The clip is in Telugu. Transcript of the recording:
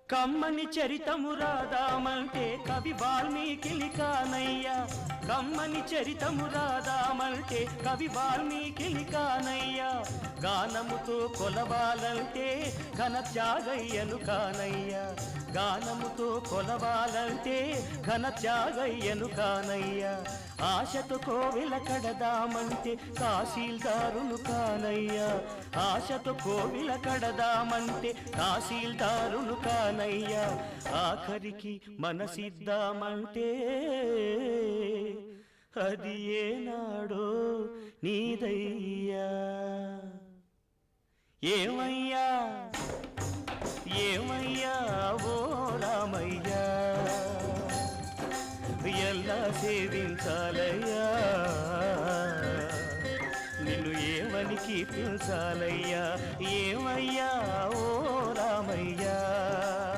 కమ్మని చరితము రాదామంటే కవి వాల్మీకి కానయ్యా కమ్మని చరితము రాదామంటే కవి వాల్మీకి కానయ్యా గానముతో కొలవాలంటే ఘన త్యాగయ్యను కానయ్యా గానముతో కొలవాలంటే ఘన త్యాగయ్యను కానయ్యా ఆశతో కోవెల కడదామంటే తహసీల్దారును కానయ్యా ఆశతో కోవెల కడదామంటే తహసీల్దారును కానయ్యా ఆఖరికి మనసిద్దామంటే అది ఏనాడో నీదయ్యా ఏమయ్యా ఏమయ్యా ఓ రామయ్యా ఎలా సేవించాలయ్యా నిన్ను ఏమని కీర్తించాలయ్యా ఏమయ్యా